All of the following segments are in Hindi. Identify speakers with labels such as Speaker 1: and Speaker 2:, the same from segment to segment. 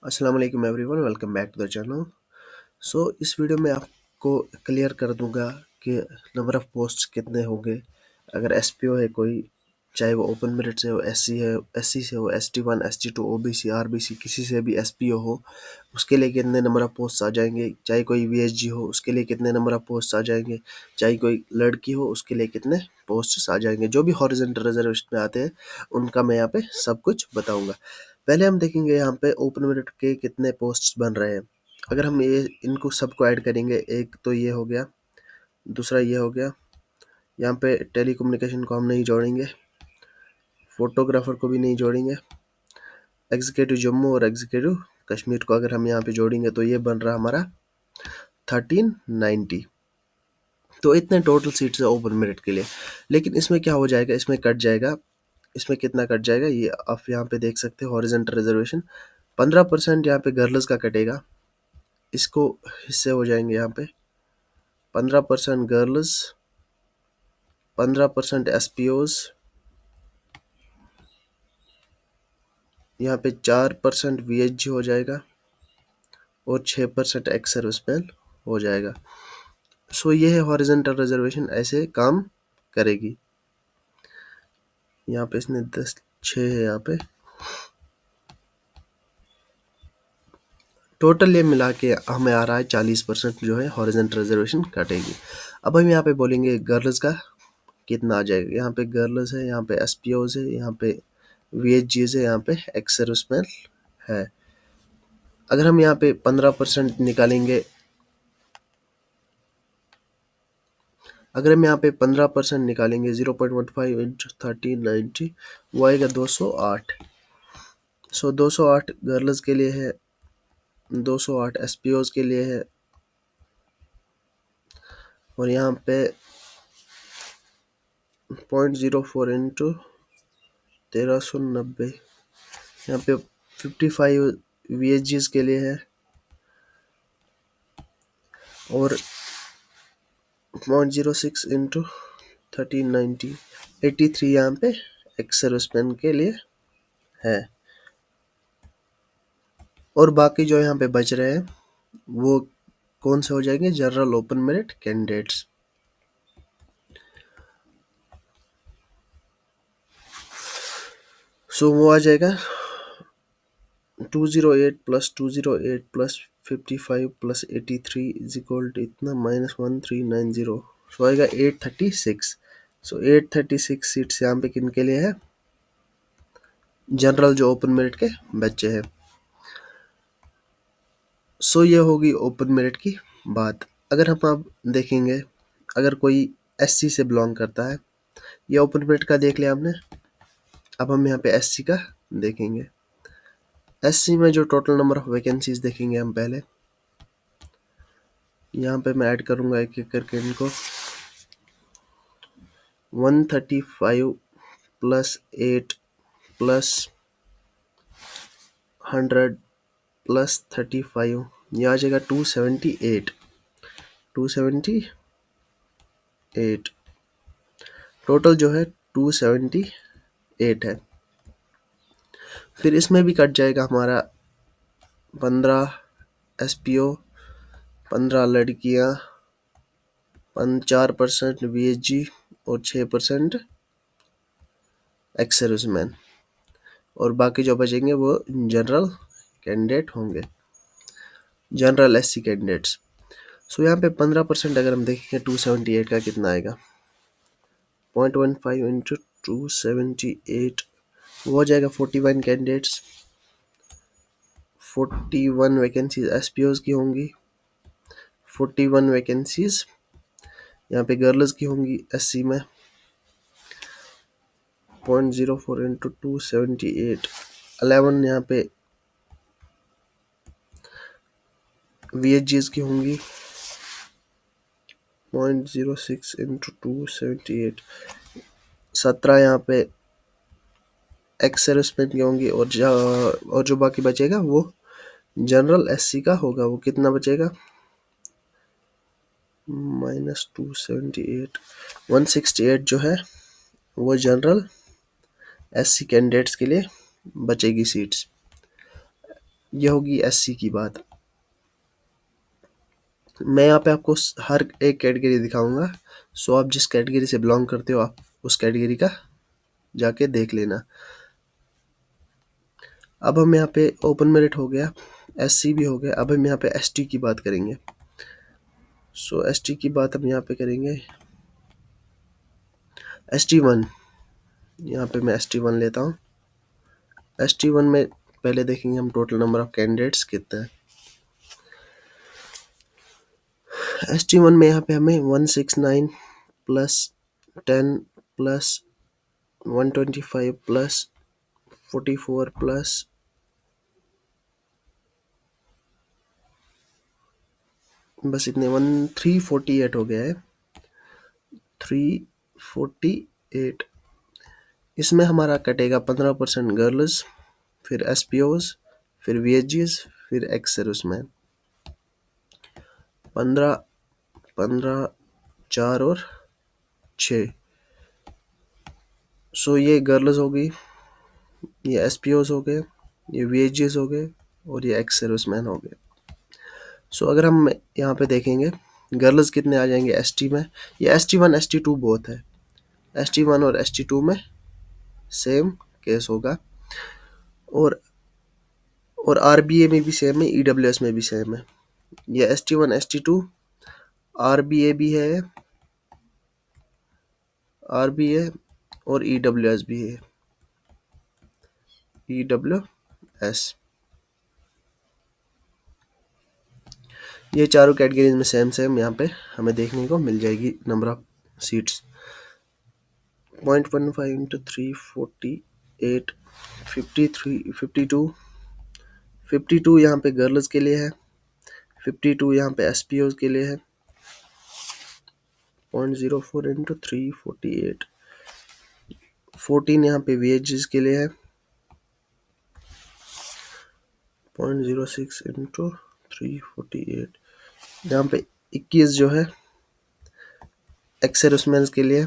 Speaker 1: अस्सलाम वालेकुम everyone, welcome back to the channel. इस वीडियो में आपको क्लियर कर दूंगा कि नंबर ऑफ़ पोस्ट्स कितने होंगे अगर एसपीओ है कोई, चाहे वो ओपन मेरिट से हो, एससी है, एससी से हो, एसटी1, एसटी2, ओबीसी, आरबीसी, किसी से भी एसपीओ हो, उसके लिए कितने नंबर ऑफ़ पोस्ट्स आ जाएंगे। चाहे कोई वीएसजी हो, उसके लिए कितने नंबर ऑफ़ पोस्ट्स आ जाएंगे। चाहे कोई लड़की हो, उसके लिए कितने पोस्ट्स आ जाएंगे। जो भी हॉरिजॉन्टल रिजर्वेशन में आते हैं उनका मैं यहाँ पे सब कुछ बताऊंगा। पहले हम देखेंगे यहाँ पे ओपन मेरिट के कितने पोस्ट्स बन रहे हैं। अगर हम ये इनको सबको ऐड करेंगे, एक तो ये हो गया, दूसरा ये हो गया। यहाँ पे टेलीकम्युनिकेशन को हम नहीं जोड़ेंगे, फोटोग्राफर को भी नहीं जोड़ेंगे। एग्जीक्यूटिव जम्मू और एग्जीक्यूटिव कश्मीर को अगर हम यहाँ पे जोड़ेंगे तो ये बन रहा हमारा 1390। तो इतने टोटल सीट्स है ओपन मेरिट के लिए। लेकिन इसमें क्या हो जाएगा, इसमें कट जाएगा। इसमें कितना कट जाएगा ये आप यहाँ पे देख सकते हो। हॉरिजॉन्टल रिजर्वेशन 15% यहाँ पे गर्ल्स का कटेगा, इसको हिस्से हो जाएंगे यहाँ पे 15% गर्ल्स, 15% एसपीओज, यहाँ पे 4% वीएचजी हो जाएगा और 6% एक्स सर्विसमैन हो जाएगा। ये है हॉरिजॉन्टल रिजर्वेशन, ऐसे काम करेगी। यहाँ पे इसने 6 है। यहाँ पे टोटल ये मिला के हमें आ रहा है 40% जो है हॉरिजॉन्टल रिजर्वेशन कटेगी। अब हम यहाँ पे बोलेंगे गर्ल्स का कितना आ जाएगा। यहाँ पे गर्ल्स है, यहाँ पे एसपीओज है, यहाँ पे वीएचजीज है, यहाँ पे एक्स सर्विसमैन है। अगर हम यहाँ पे 15% निकालेंगे, अगर हम यहाँ पे 15% निकालेंगे 0.15 इंटू 1390, वो आएगा 208। 208 गर्ल्स के लिए है, 208 एसपीओज के लिए है, और यहाँ पे 0.04 इंटू 1390, यहाँ पे 55 वीएचजीज के लिए है, और 0.06 इंटू 1390, 83 यहाँ पे एक्स सर्विसमैन के लिए है। और बाकी जो यहाँ पे बच रहे हैं वो कौन से हो जाएंगे, जनरल ओपन मेरिट कैंडिडेट्स। वो आ जाएगा 208 plus 208 plus 55 plus 83 is equal to इतना -1390। आएगा 836। 836 सीट्स यहाँ पे किन के लिए है, जनरल जो ओपन मेरिट के बच्चे हैं। ये होगी ओपन मेरिट की बात। अगर हम अब देखेंगे, अगर कोई एससी से बिलोंग करता है, ये ओपन मेरिट का देख लिया हमने। अब हम यहाँ पे एससी का देखेंगे। एससी में जो टोटल नंबर ऑफ वैकेंसीज देखेंगे हम पहले। यहाँ पे मैं ऐड करूँगा एक एक करके इनको। 135 प्लस 8 प्लस 100 प्लस 35, ये आ जाएगा 278। 278 टोटल जो है 278 है। फिर इसमें भी कट जाएगा हमारा 15 एसपीओ, 15 लड़कियाँ, 4% वीएचजी और 6% एक्स सर्विसमैन, और बाकी जो बचेंगे वो जनरल कैंडिडेट होंगे, जनरल एससी कैंडिडेट्स। यहाँ पे 15% अगर हम देखेंगे 278 का कितना आएगा, 0.15 इंटू 278, वो हो जाएगा 41 कैंडिडेट्स। 41 वैकेंसीज एसपीओज की होंगी, 41 वैकेंसीज यहाँ पे गर्ल्स की होंगी एससी में। 0.04 इंटू 278, 11 यहाँ पे वीएचजीज की होंगी। 0.06 इंटू 278, 17 यहाँ पे एक्स सर्विसमैन की होंगी, और जो बाकी बचेगा वो जनरल एससी का होगा। वो कितना बचेगा, -278, 168 जो है वो जनरल एससी कैंडिडेट्स के लिए बचेगी सीट्स। ये होगी SC की बात। मैं यहाँ पे आपको हर एक कैटेगरी दिखाऊंगा, सो आप जिस कैटेगरी से बिलोंग करते हो आप उस कैटेगरी का जाके देख लेना। अब हम यहाँ पे ओपन मेरिट हो गया, SC भी हो गया, अब हम यहाँ पे ST की बात करेंगे। सो ST की बात हम यहाँ पे करेंगे। ST1, यहाँ पे मैं ST1 लेता हूँ। ST1 में पहले देखेंगे हम टोटल नंबर ऑफ कैंडिडेट्स कितना है। ST1 में यहाँ पे हमें 169 प्लस 10 प्लस 125 प्लस 44 प्लस बस इतने 348 हो गया है, 348। इसमें हमारा कटेगा 15% गर्ल्स, फिर SPOs, फिर VHGs, फिर एक्स सर्विसमैन। 15 15 4 और 6। सो ये गर्ल्स हो गई, ये SPOs हो गए, ये VHGs हो गए और ये एक्स सर्विसमैन हो गए। सो अगर हम यहाँ पे देखेंगे गर्ल्स कितने आ जाएंगे ST में, ये ST1 ST2 बोथ है, ST1 और ST2 में सेम केस होगा, और RBA में भी सेम है, EWS में भी सेम है। ये ST1 ST2 RBA भी है, RBA और EWS भी है, EWS। ये चारों कैटेगरीज में सेम सेम यहाँ पे हमें देखने को मिल जाएगी नंबर ऑफ सीट्स। 0.15 इंटू 348, 52 यहाँ पे गर्ल्स के लिए है, 52 यहाँ पे SPOs के लिए है। 0.04 इंटू 348, 14 यहाँ पे VHGs के लिए है। 0.06 इंटू 348, यहाँ पे 21 जो है एक्स सर्विसमैन के लिए।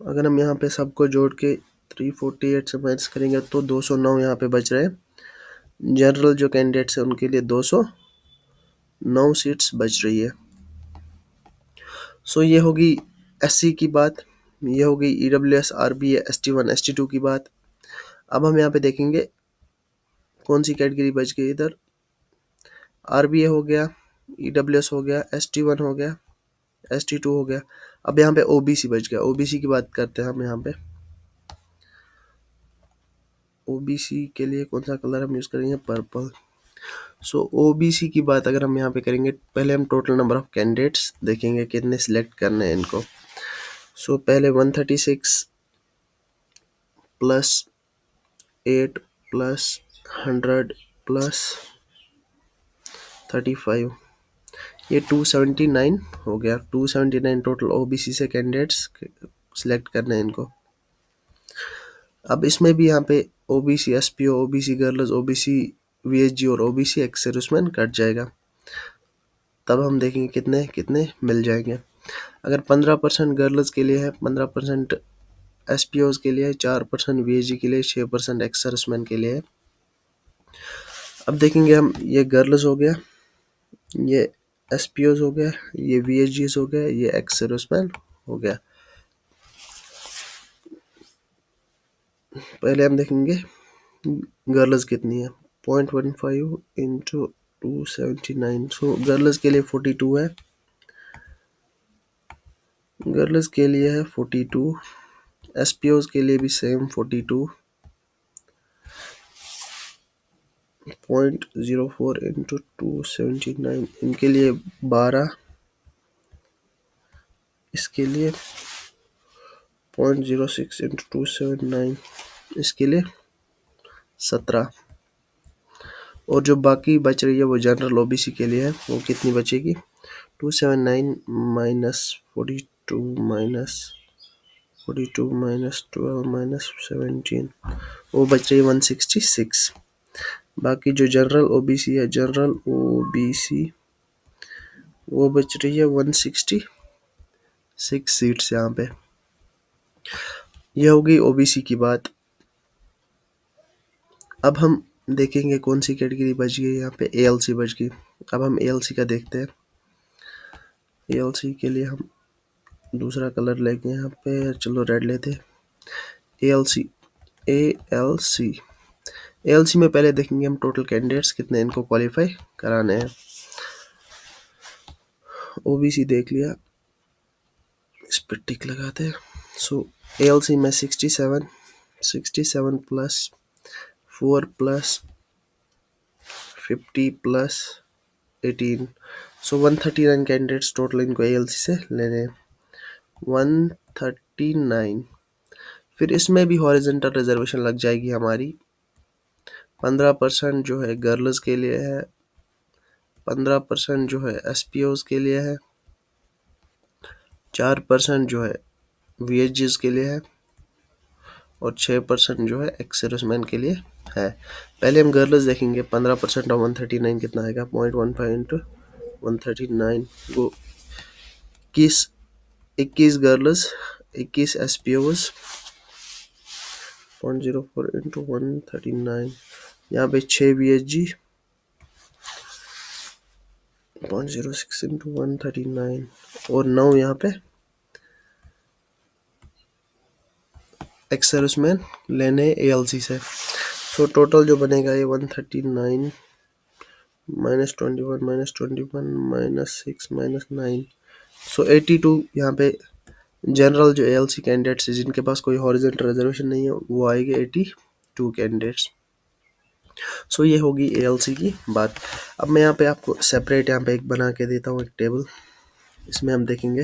Speaker 1: अगर हम यहाँ पे सबको जोड़ के 348 से माइनस करेंगे तो 209 यहाँ पे बच रहे हैं। जनरल जो कैंडिडेट्स हैं उनके लिए 209 सीट्स बच रही है। सो ये होगी SC की बात, ये होगी EWS RBA ST1 ST2 की बात। अब हम यहाँ पे देखेंगे कौन सी कैटेगरी बच गई। इधर RBA हो गया, EWS हो गया, ST1 हो गया, ST2 हो गया। अब यहाँ पे OBC बच गया। OBC की बात करते हैं हम यहाँ पे। OBC के लिए कौन सा कलर हम यूज करेंगे, पर्पल। सो OBC की बात अगर हम यहाँ पे करेंगे, पहले हम टोटल नंबर ऑफ कैंडिडेट्स देखेंगे कितने सिलेक्ट करने हैं इनको। सो पहले 136 प्लस 8 प्लस 100 प्लस 35, ये 279 हो गया। 279 टोटल OBC से कैंडिडेट्स सिलेक्ट करने हैं इनको। अब इसमें भी यहाँ पे OBC SPO, OBC girls, OBC VHG और OBC एक्स सर्विसमैन कट जाएगा। तब हम देखेंगे कितने कितने मिल जाएंगे। अगर 15% गर्ल्स के लिए है, 15% SPOs के लिए है, 4% VHG के लिए, 6% एक्स सर्विसमैन के लिए है। अब देखेंगे हम, ये गर्ल्स हो गया, ये SPOs हो गया, ये VHGs हो गया, ये एक्स सर्विसमैन हो गया। पहले हम देखेंगे गर्ल्स कितनी है। 0.15 इंटू 279, सो गर्ल्स के लिए 42 है, गर्ल्स के लिए है 42, SPOs के लिए भी सेम 42। 0.04 इंटू 279, इनके लिए 12, इसके लिए 0.06 इंटू 279, इसके लिए 17। और जो बाकी बच रही है वो जनरल OBC के लिए है। वो कितनी बचेगी, 279 माइनस 42 माइनस 12 माइनस 17, वो बच रही है 166। बाकी जो जनरल OBC है, जनरल OBC वो बच रही है 167। 6 सीट्स यहाँ पे। ये होगी ओबीसी की बात। अब हम देखेंगे कौन सी कैटेगरी बच गई। यहाँ पे एएलसी बच गई। अब हम एएलसी का देखते हैं। एएलसी के लिए हम दूसरा कलर लेंगे। यहाँ पे चलो रेड लेते। एएलसी एएलसी एएलसी में पहले देखेंगे हम टोटल कैंडिडेट्स कितने इनको क्वालिफाई कराने हैं। ओबीसी देख लिया, इस पर टिक लगाते हैं। सो एएलसी में 67 प्लस 4 प्लस 50 प्लस 18, सो 139 कैंडिडेट्स टोटल इनको एएलसी से लेने हैं। 139। फिर इसमें भी हॉरिजॉन्टल रिजर्वेशन लग जाएगी हमारी। 15% जो है गर्ल्स के लिए है, 15% जो है एसपीओज के लिए है, 4% जो है वीएचजीज के लिए है और 6% जो है एक्स सर्विसमैन के लिए है। पहले हम गर्ल्स देखेंगे। 15% ऑफ 139 कितना आएगा? 0.15 इंटू 139 वो 21 गर्ल्स 21 एसपीओज 0.04 इंटू 139। यहाँ पे 6 वीएचजी 0.06 इंटू 139 और 9 यहाँ पे एक्स सर्विसमैन लेने एएलसी से। सो टोटल जो बनेगा ये 139 माइनस 21 माइनस 21 माइनस 6 माइनस 9, सो 82 यहाँ पे जनरल जो एएलसी कैंडिडेट्स है जिनके पास कोई हॉरिजॉन्टल रिजर्वेशन नहीं है वो आएंगे 82 कैंडिडेट्स। सो ये होगी एएलसी की बात। अब मैं यहाँ पे आपको सेपरेट यहाँ पे एक बना के देता हूँ एक टेबल। इसमें हम देखेंगे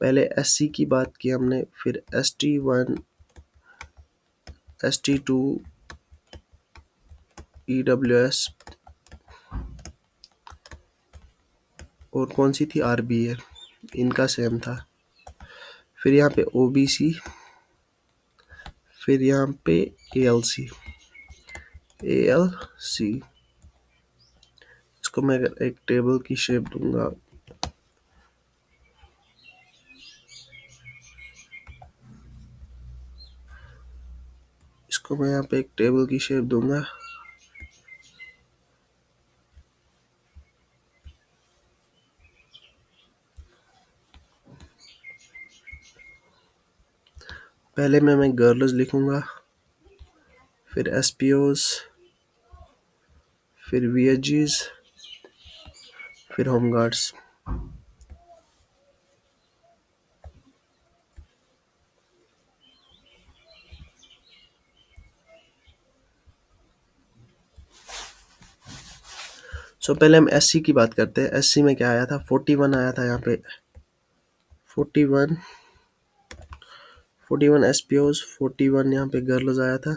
Speaker 1: पहले एससी की बात की हमने, फिर ST1 ST2 EWS और कौन सी थी RBA, इनका सेम था। फिर यहाँ पे ओबीसी, फिर यहाँ पे एएलसी। इसको मैं अगर एक टेबल की शेप दूंगा, इसको मैं यहाँ पे एक टेबल की शेप दूंगा। पहले मैं गर्ल्स लिखूंगा, फिर एसपीओज, फिर वीएचजीज, फिर होमगार्ड्स। सो पहले हम एससी की बात करते हैं। एससी में क्या आया था? 41 आया था यहाँ पे। 41 एसपीओज, 41 यहाँ पे गर्ल्स आया था,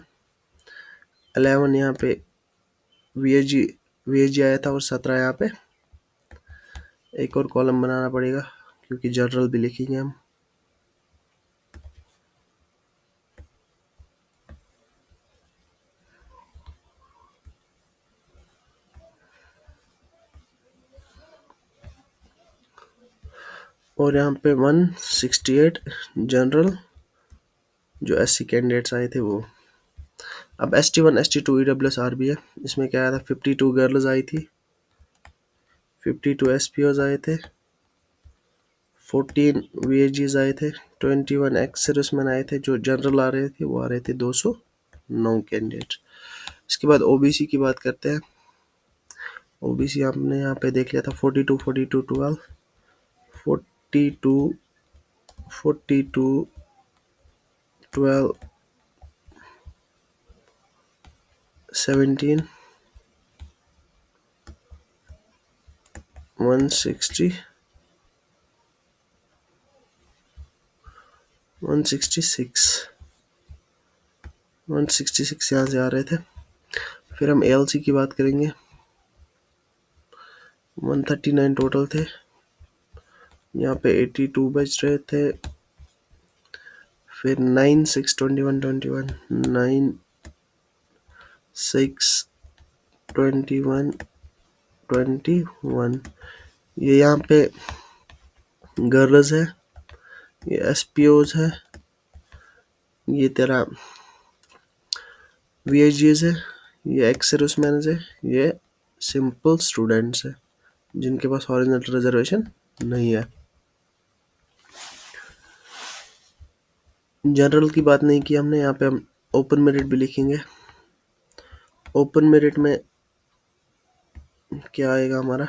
Speaker 1: 11 यहाँ पे वीएचजी आया था और 17 यहाँ पे एक और कॉलम बनाना पड़ेगा क्योंकि जनरल भी लिखेंगे हम। और यहाँ पे 168 जनरल जो एससी कैंडिडेट्स आए थे वो। अब ST1 ST2 EWS RB है। इसमें क्या आया था? 52 गर्ल्स आई थी, 52 एसपीओज आए थे, 14 वीएचजीज आए थे, 21 एक्स सर्विसमैन आए थे। जो जनरल आ रहे थे वो आ रहे थे 209 कैंडिडेट। इसके बाद ओबीसी की बात करते हैं। ओबीसी आपने यहाँ पे देख लिया था 42 42 12 42 42 12 17 160 166 यहाँ से आ रहे थे। फिर हम एएलसी की बात करेंगे। 139 टोटल थे, यहाँ पे 82 बच रहे थे। फिर 9 6 21 21 9 6 21 21 ये यहाँ पे गर्ल्स है ये एसपीओज है, ये तेरा वीएचजीएस है, ये एक्स सर्विसमैन है, ये सिंपल स्टूडेंट्स है जिनके पास हॉरिजॉन्टल रिजर्वेशन नहीं है। जनरल की बात नहीं की हमने, यहाँ पे हम ओपन मेरिट भी लिखेंगे। ओपन मेरिट में क्या आएगा हमारा,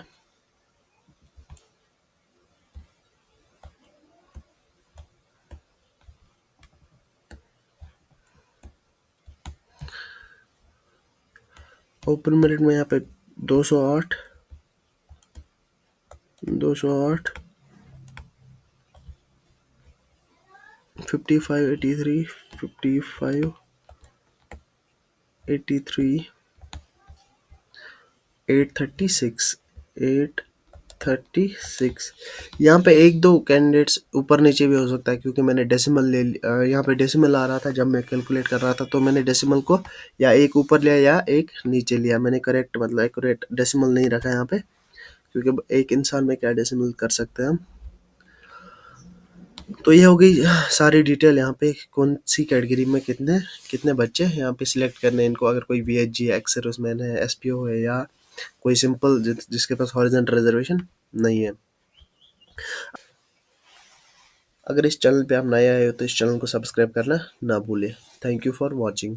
Speaker 1: ओपन मेरिट में यहाँ पे 208, 208, 55, 83, 55, 83, 836, 836। यहाँ पे एक दो कैंडिडेट्स ऊपर नीचे भी हो सकता है क्योंकि मैंने डेसिमल यहाँ पे डेसिमल आ रहा था जब मैं कैलकुलेट कर रहा था, तो मैंने डेसिमल को या एक ऊपर लिया या एक नीचे लिया। मैंने करेक्ट मतलब एक्यूरेट डेसिमल नहीं रखा यहाँ पे, क्योंकि एक इंसान में क्या डेसिमल कर सकते हैं हम। तो ये हो गई सारी डिटेल, यहाँ पे कौन सी कैटेगरी में कितने कितने बच्चे यहाँ पे सिलेक्ट करने हैं इनको। अगर कोई वीएचजी है, एक्स सर्विसमैन है, एसपीओ है, या कोई सिंपल जिसके पास हॉरिजॉन्टल रिजर्वेशन नहीं है। अगर इस चैनल पे आप नए आए हो तो इस चैनल को सब्सक्राइब करना ना भूलें। Thank you for watching.